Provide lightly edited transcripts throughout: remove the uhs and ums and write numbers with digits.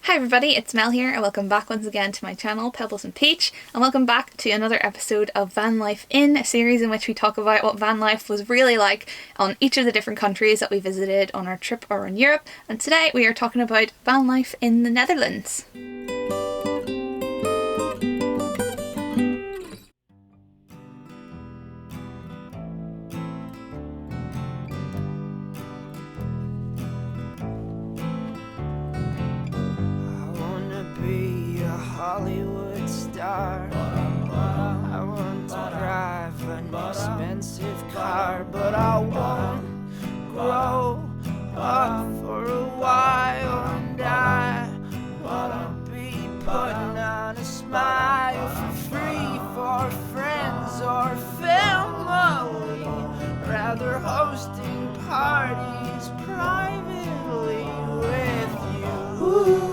Hi everybody, it's Mel here and welcome back once again to my channel, Pebbles and Peach, and welcome back to another episode of Van Life In, a series in which we talk about what van life was really like on each of the different countries that we visited on our trip around Europe, and today we are talking about van life in the Netherlands. Hollywood star. I want to drive an expensive car, but I won't grow up for a while, and I won't be putting on a smile for free for friends or family, rather hosting parties privately with you. Ooh.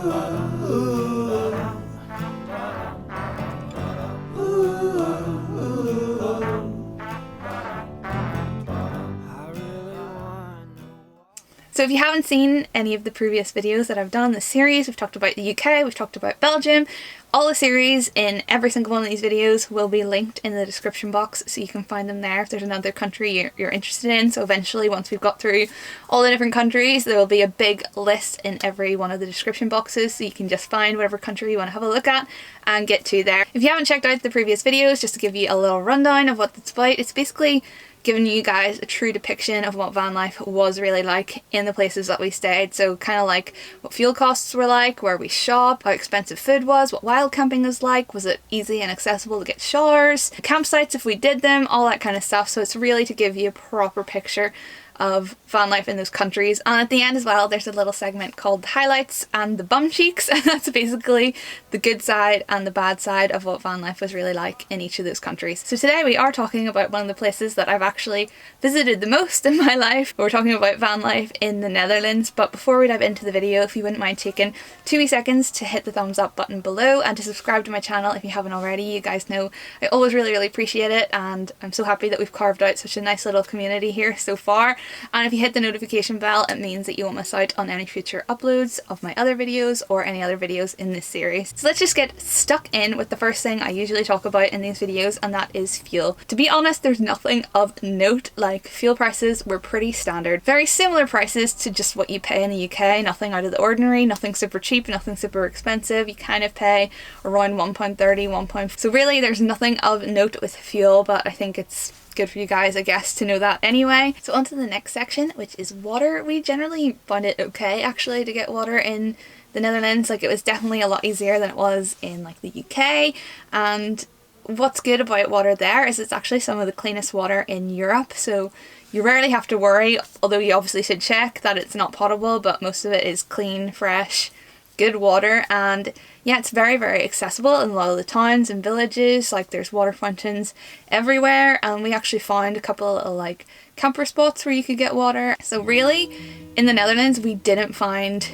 So if you haven't seen any of the previous videos that I've done in this series, we've talked about the UK, we've talked about Belgium. All the series in every single one of these videos will be linked in the description box, so you can find them there if there's another country you're interested in. So eventually, once we've got through all the different countries, there will be a big list in every one of the description boxes, so you can just find whatever country you want to have a look at and get to there. If you haven't checked out the previous videos, just to give you a little rundown of what it's about, it's basically giving you guys a true depiction of what van life was really like in the places that we stayed. So kind of like what fuel costs were like, where we shop, how expensive food was, what wild camping was like, was it easy and accessible to get showers, campsites if we did them, all that kind of stuff. So it's really to give you a proper picture of van life in those countries. And at the end as well, there's a little segment called the highlights and the Bumcheeks, and that's basically the good side and the bad side of what van life was really like in each of those countries. So today we are talking about one of the places that I've actually visited the most in my life. We're talking about van life in the Netherlands, but before we dive into the video, if you wouldn't mind taking 2 wee seconds to hit the thumbs up button below and to subscribe to my channel if you haven't already. You guys know I always really appreciate it, and I'm so happy that we've carved out such a nice little community here so far. And if you hit the notification bell, it means that you won't miss out on any future uploads of my other videos or any other videos in this series. So let's just get stuck in with the first thing I usually talk about in these videos, and that is fuel. To be honest, there's nothing of note. Like, fuel prices were pretty standard. Very similar prices to just what you pay in the UK, nothing out of the ordinary, nothing super cheap, nothing super expensive. You kind of pay around £1.30, £1. So really there's nothing of note with fuel, but I think it's good for you guys, I guess, to know that anyway. So on to the next section, which is water. We generally find it okay actually to get water in the Netherlands. Like, it was definitely a lot easier than it was in like the UK, and what's good about water there is it's actually some of the cleanest water in Europe, so you rarely have to worry, although you obviously should check that it's not potable, but most of it is clean, fresh, good water. And yeah, it's very accessible in a lot of the towns and villages. Like, there's water fountains everywhere, and we actually found a couple of like camper spots where you could get water. So really in the Netherlands we didn't find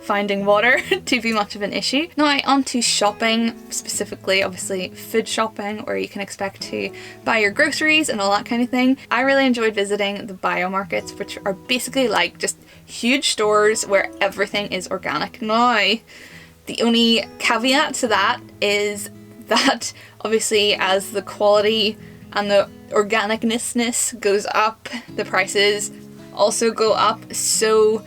finding water to be much of an issue. Now on to shopping, specifically obviously food shopping, where you can expect to buy your groceries and all that kind of thing. I really enjoyed visiting the bio markets, which are basically like just huge stores where everything is organic. Now the only caveat to that is that obviously as the quality and the organicness goes up, the prices also go up. So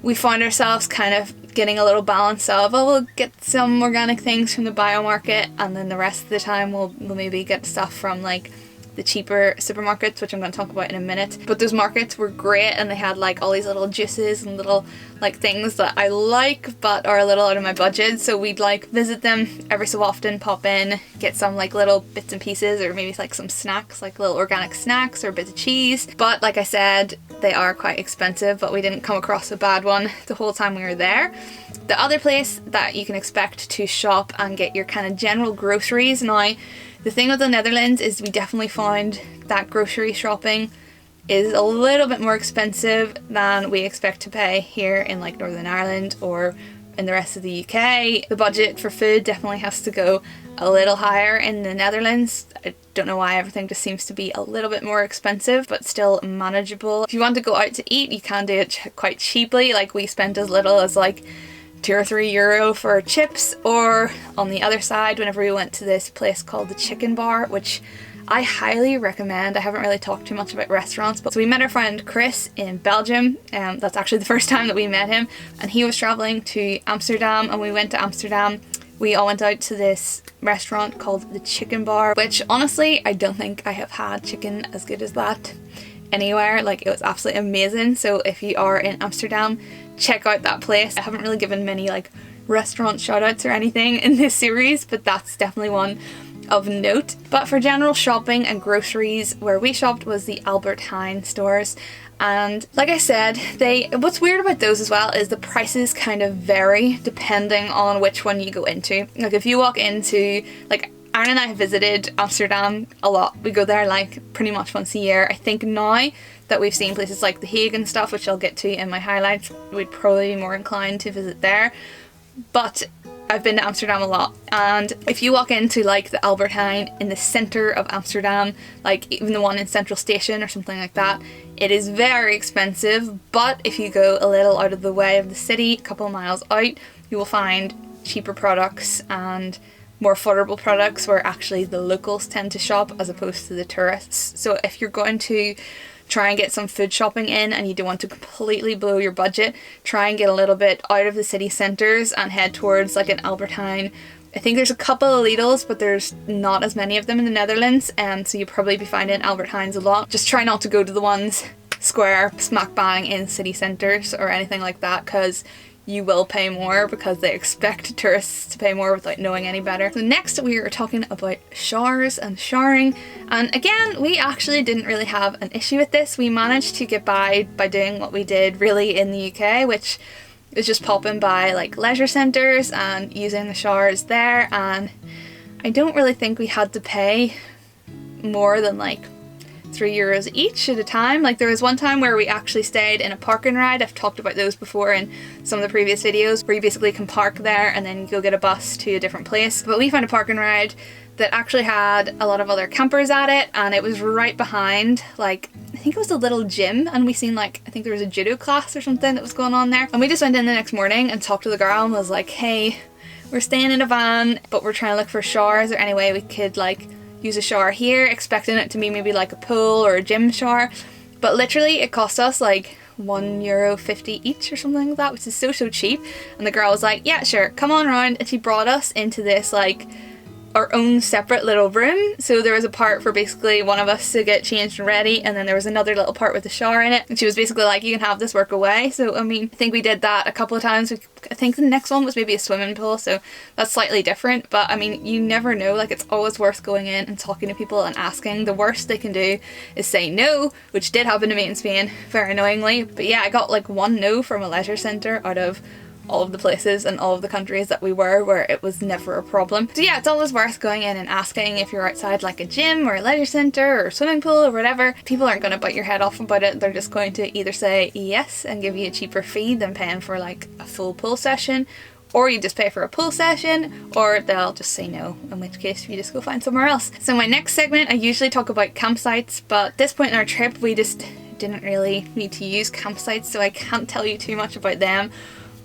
we find ourselves kind of getting a little balance of, oh, we'll get some organic things from the bio market, and then the rest of the time we'll maybe get stuff from like the cheaper supermarkets, which I'm going to talk about in a minute. But those markets were great, and they had like all these little juices and little like things that I like but are a little out of my budget, so we'd like visit them every so often, pop in, get some like little bits and pieces, or maybe like some snacks, like little organic snacks or bits of cheese. But like I said, they are quite expensive, but we didn't come across a bad one the whole time we were there. The other place that you can expect to shop and get your kind of general groceries. Now the thing with the Netherlands is we definitely found that grocery shopping is a little bit more expensive than we expect to pay here in like Northern Ireland or in the rest of the UK. The budget for food definitely has to go a little higher in the Netherlands. I don't know why, everything just seems to be a little bit more expensive, but still manageable. If you want to go out to eat, you can do it quite cheaply. Like, we spent as little as like €2 or €3 for chips, or on the other side whenever we went to this place called the Chicken Bar, which I highly recommend. I haven't really talked too much about restaurants, but so we met our friend Chris in Belgium. That's actually the first time that we met him, and he was traveling to Amsterdam, and we went to Amsterdam. We all went out to this restaurant called the Chicken Bar, which honestly I don't think I have had chicken as good as that anywhere. Like, it was absolutely amazing. So if you are in Amsterdam, check out that place. I haven't really given many like restaurant shout outs or anything in this series, but that's definitely one of note. But for general shopping and groceries, where we shopped was the Albert Heijn stores, and like I said, what's weird about those as well is the prices kind of vary depending on which one you go into. Like, if you walk into, like, Aaron and I have visited Amsterdam a lot. We go there like pretty much once a year. I think now that we've seen places like The Hague and stuff, which I'll get to in my highlights, we'd probably be more inclined to visit there. But I've been to Amsterdam a lot, and if you walk into like the Albert Heijn in the centre of Amsterdam, like even the one in Central Station or something like that, it is very expensive. But if you go a little out of the way of the city, a couple of miles out, you will find cheaper products and more affordable products where actually the locals tend to shop as opposed to the tourists. So if you're going to try and get some food shopping in and you don't want to completely blow your budget, try and get a little bit out of the city centres and head towards like an Albert Heijn. I think there's a couple of Lidl's, but there's not as many of them in the Netherlands, and so you'll probably be finding Albert Heijn's a lot. Just try not to go to the ones square smack bang in city centres or anything like that, because you will pay more because they expect tourists to pay more without knowing any better. So next we are talking about showers and showering, and again we actually didn't really have an issue with this. We managed to get by doing what we did really in the UK, which is just popping by like leisure centres and using the showers there, and I don't really think we had to pay more than like €3 each at a time. Like, there was one time where we actually stayed in a park and ride. I've talked about those before in some of the previous videos, where you basically can park there and then go get a bus to a different place. But we found a park and ride that actually had a lot of other campers at it, and it was right behind, like, I think it was a little gym, and we seen like, I think there was a judo class or something that was going on there. And we just went in the next morning and talked to the girl and was like, hey, we're staying in a van, but we're trying to look for showers or any way we could like use a shower here, expecting it to be maybe like a pool or a gym shower. But literally it cost us like €1.50 each or something like that, which is so cheap. And the girl was like, yeah, sure, come on around, and she brought us into this like our own separate little room. So there was a part for basically one of us to get changed and ready, and then there was another little part with a shower in it, and she was basically like, you can have this, work away. So I mean, I think we did that a couple of times. I think the next one was maybe a swimming pool, so that's slightly different, but I mean, you never know. Like, it's always worth going in and talking to people and asking. The worst they can do is say no, which did happen to me in Spain, very annoyingly. But yeah, I got like one no from a leisure centre out of all of the places and all of the countries that we were, where it was never a problem. So yeah, it's always worth going in and asking. If you're outside like a gym or a leisure centre or a swimming pool or whatever, people aren't going to bite your head off about it. They're just going to either say yes and give you a cheaper fee than paying for like a full pool session, or you just pay for a pool session, or they'll just say no, in which case you just go find somewhere else. So my next segment, I usually talk about campsites, but at this point in our trip we just didn't really need to use campsites, so I can't tell you too much about them.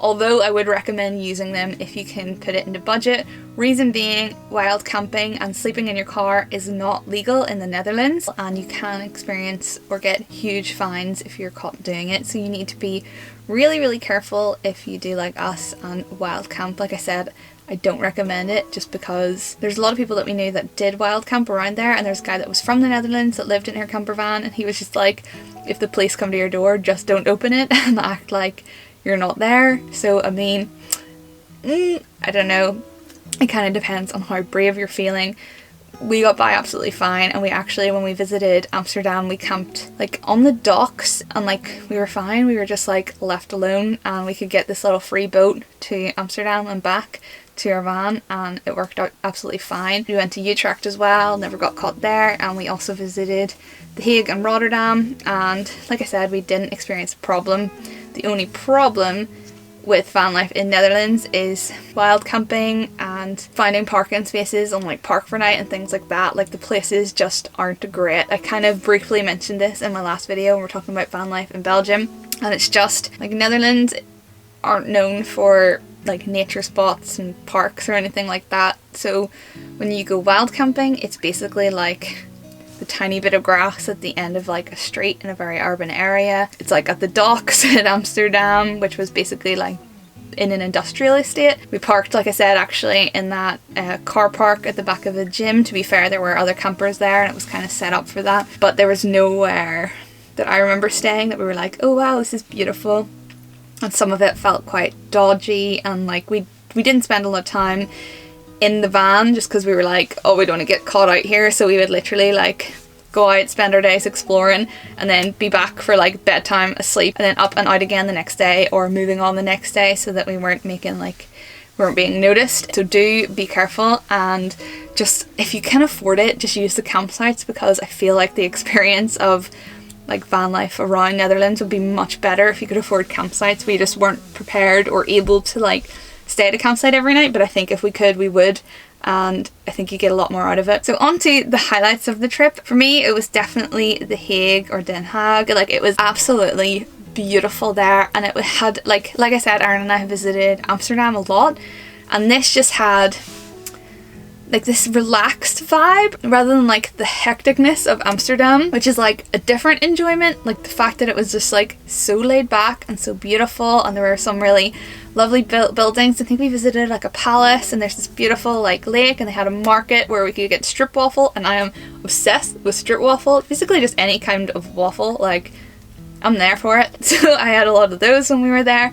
Although I would recommend using them if you can put it into budget. Reason being, wild camping and sleeping in your car is not legal in the Netherlands, and you can experience or get huge fines if you're caught doing it. So you need to be really careful if you do like us and wild camp. Like I said, I don't recommend it, just because there's a lot of people that we knew that did wild camp around there, and there's a guy that was from the Netherlands that lived in her camper van, and he was just like, if the police come to your door, just don't open it and act like you're not there. So I mean, I don't know, it kind of depends on how brave you're feeling. We got by absolutely fine, and we actually, when we visited Amsterdam, we camped like on the docks, and like we were fine. We were just like left alone, and we could get this little free boat to Amsterdam and back to our van, and it worked out absolutely fine. We went to Utrecht as well, never got caught there, and we also visited The Hague and Rotterdam, and like I said, we didn't experience a problem. The only problem with van life in Netherlands is wild camping and finding parking spaces on like Park for Night and things like that. Like, the places just aren't great. I kind of briefly mentioned this in my last video when we're talking about van life in Belgium, and it's just like Netherlands aren't known for like nature spots and parks or anything like that. So when you go wild camping, it's basically like the tiny bit of grass at the end of like a street in a very urban area. It's like at the docks at Amsterdam, which was basically like in an industrial estate. We parked, like I said, actually in that car park at the back of a gym. To be fair, there were other campers there and it was kind of set up for that, but there was nowhere that I remember staying that we were like, oh wow, this is beautiful. And some of it felt quite dodgy, and like we didn't spend a lot of time in the van just because we were like, oh, we don't want to get caught out here. So we would literally like go out, spend our days exploring, and then be back for like bedtime, asleep, and then up and out again the next day, or moving on the next day, so that we weren't being noticed. So do be careful, and just if you can afford it, just use the campsites, because I feel like the experience of like van life around Netherlands would be much better if you could afford campsites. We just weren't prepared or able to like stay at a campsite every night, but I think if we could, we would, and I think you get a lot more out of it. So on to the highlights of the trip. For me, it was definitely The Hague or Den Haag. Like, it was absolutely beautiful there, and it had like I said, Aaron and I have visited Amsterdam a lot, and this just had like this relaxed vibe rather than like the hecticness of Amsterdam, which is like a different enjoyment. Like the fact that it was just like so laid back and so beautiful, and there were some really lovely buildings. I think we visited like a palace, and there's this beautiful like lake, and they had a market where we could get strip waffle, and I am obsessed with strip waffle. Basically just any kind of waffle, like I'm there for it. So I had a lot of those when we were there.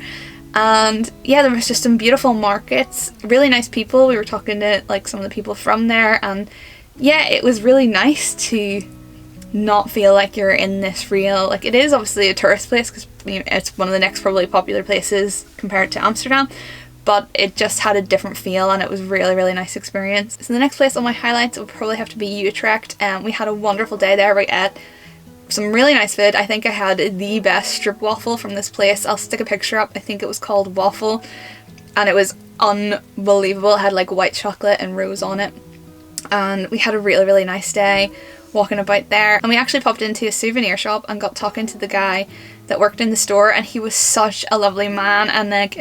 And yeah, there was just some beautiful markets, really nice people. We were talking to like some of the people from there, and yeah, it was really nice to not feel like you're in this real, like, it is obviously a tourist place because it's one of the next probably popular places compared to Amsterdam, but it just had a different feel, and it was really, really nice experience. So the next place on my highlights would probably have to be Utrecht, and we had a wonderful day there. We ate some really nice food. I think I had the best strip waffle from this place. I'll stick a picture up. I think it was called Waffle, and it was unbelievable. It had like white chocolate and rose on it, and we had a really, really nice day walking about there. And we actually popped into a souvenir shop and got talking to the guy that worked in the store, and he was such a lovely man. And like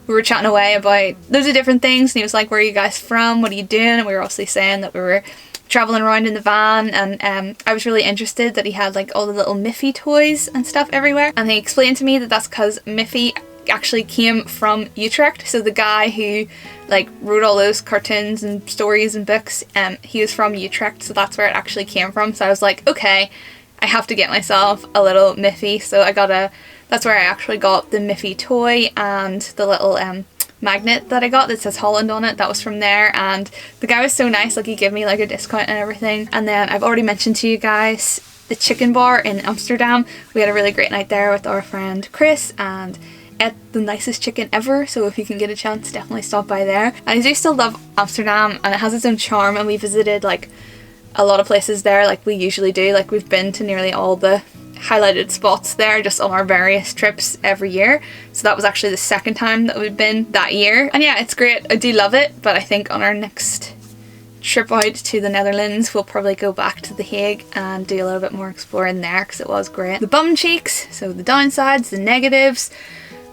we were chatting away about loads of different things, and he was like, where are you guys from, what are you doing? And we were obviously saying that we were traveling around in the van, and I was really interested that he had like all the little Miffy toys and stuff everywhere, and he explained to me that that's because Miffy actually came from Utrecht. So the guy who like wrote all those cartoons and stories and books, he was from Utrecht, so that's where it actually came from. So I was like, okay, I have to get myself a little Miffy. So that's where I actually got the Miffy toy, and the little magnet that I got that says Holland on it, that was from there. And the guy was so nice, like he gave me like a discount and everything. And then I've already mentioned to you guys the chicken bar in Amsterdam. We had a really great night there with our friend Chris, and ate the nicest chicken ever. So if you can get a chance, definitely stop by there. And I do still love Amsterdam, and it has its own charm, and we visited like a lot of places there like we usually do. Like we've been to nearly all the highlighted spots there just on our various trips every year. So that was actually the second time that we've been that year, and yeah, it's great. I do love it, but I think on our next trip out to the Netherlands we'll probably go back to The Hague and do a little bit more exploring there, because it was great. The Bumcheeks, so the downsides, the negatives,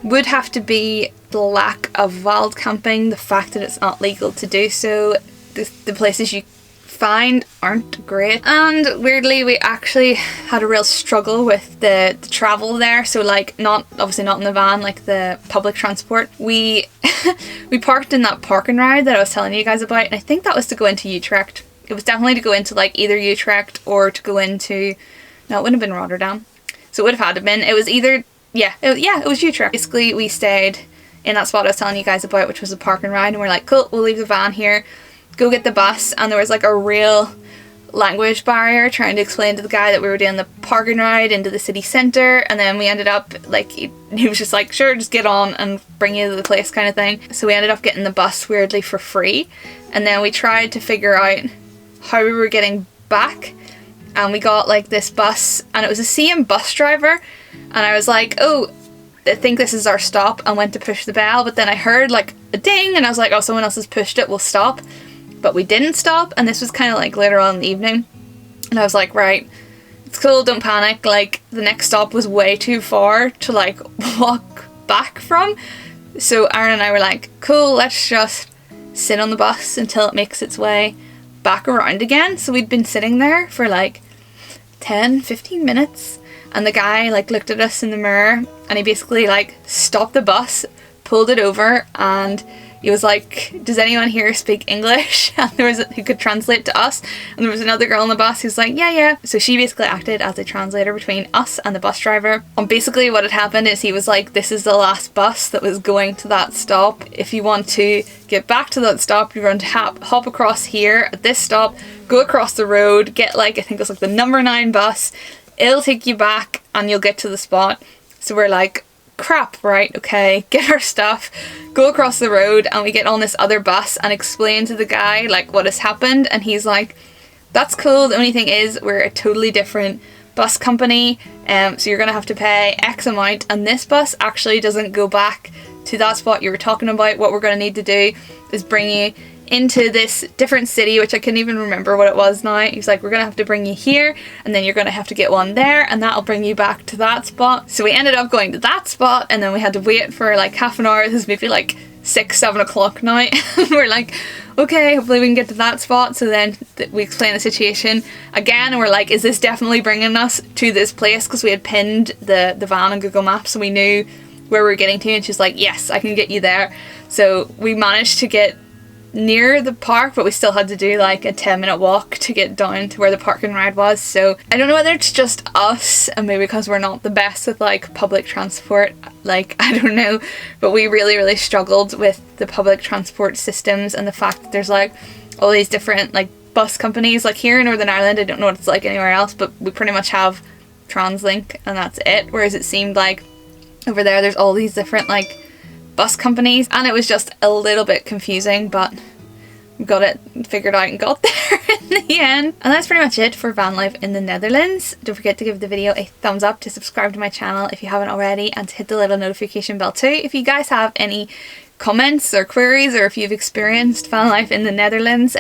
would have to be the lack of wild camping, the fact that it's not legal to do so, the places you find aren't great, and weirdly we actually had a real struggle with the travel there. So like, obviously not in the van, like the public transport, we parked in that park and ride that I was telling you guys about, and I think that was to go into Utrecht. It was definitely to go into like either Utrecht or to go into, no, it wouldn't have been Rotterdam, so it would have had to have been, it was either, it was Utrecht. Basically we stayed in that spot I was telling you guys about, which was a park and ride, and we're like, cool, we'll leave the van here, go get the bus. And there was like a real language barrier trying to explain to the guy that we were doing the park and ride into the city centre, and then we ended up like, he was just like, sure, just get on and bring you to the place kind of thing. So we ended up getting the bus weirdly for free, and then we tried to figure out how we were getting back, and we got like this bus, and it was a CM bus driver, and I was like, oh, I think this is our stop, and went to push the bell, but then I heard like a ding, and I was like, oh, someone else has pushed it, we'll stop. But we didn't stop, and this was kind of like later on in the evening, and I was like, right, it's cool, don't panic, like the next stop was way too far to like walk back from, So Aaron and I were like, cool, let's just sit on the bus until it makes its way back around again. So we'd been sitting there for like 10-15 minutes, and the guy like looked at us in the mirror, and he basically like stopped the bus, pulled it over, and he was like, does anyone here speak English? And there was who could translate to us, and there was another girl on the bus who's like, yeah. So she basically acted as a translator between us and the bus driver. And basically what had happened is he was like, this is the last bus that was going to that stop. If you want to get back to that stop, you're going to hop across here at this stop, go across the road, get like, I think it was like the number 9 bus. It'll take you back and you'll get to the spot. So we're like, crap, right, okay, get our stuff, go across the road, and we get on this other bus and explain to the guy like what has happened, and he's like, that's cool, the only thing is we're a totally different bus company, so you're gonna have to pay X amount, and this bus actually doesn't go back to that spot you were talking about. What we're gonna need to do is bring you into this different city, which I couldn't even remember what it was now. He's like, we're gonna have to bring you here, and then you're gonna have to get one there, and that'll bring you back to that spot. So we ended up going to that spot, and then we had to wait for like half an hour. This was maybe like 6-7 o'clock now. We're like, okay, hopefully we can get to that spot. So then we explain the situation again, and we're like, is this definitely bringing us to this place? Because we had pinned the van on Google Maps, so we knew where we were getting to, and she's like, yes, I can get you there. So we managed to get near the park, but we still had to do like a 10-minute walk to get down to where the park and ride was. So I don't know whether it's just us, and maybe because we're not the best with like public transport, like I don't know, but we really struggled with the public transport systems, and the fact that there's like all these different like bus companies. Like here in Northern Ireland, I don't know what it's like anywhere else, but we pretty much have TransLink and that's it, whereas it seemed like over there's all these different like bus companies, and it was just a little bit confusing, but we got it figured out and got there in the end. And that's pretty much it for van life in the Netherlands. Don't forget to give the video a thumbs up, to subscribe to my channel if you haven't already, and to hit the little notification bell too. If you guys have any comments or queries, or if you've experienced van life in the Netherlands,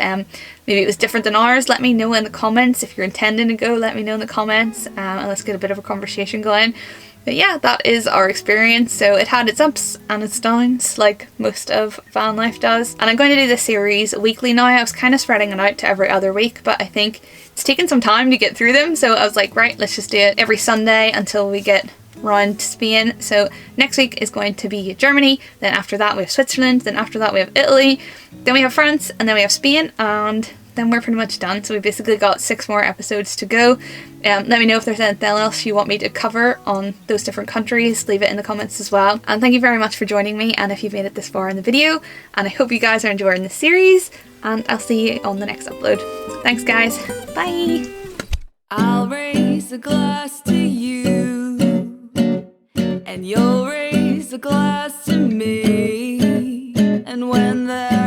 maybe it was different than ours, let me know in the comments. If you're intending to go, let me know in the comments, and let's get a bit of a conversation going. But yeah, that is our experience. So it had its ups and its downs, like most of van life does. And I'm going to do this series weekly now. I was kind of spreading it out to every other week, but I think it's taken some time to get through them. So I was like, right, let's just do it every Sunday until we get round to Spain. So next week is going to be Germany. Then after that we have Switzerland. Then after that we have Italy. Then we have France, and then we have Spain, and then we're pretty much done. So we basically got 6 more episodes to go. Let me know if there's anything else you want me to cover on those different countries. Leave it in the comments as well. And thank you very much for joining me, and if you've made it this far in the video, and I hope you guys are enjoying the series, and I'll see you on the next upload. Thanks guys, bye! I'll raise a glass to you, and you'll raise a glass to me, and when the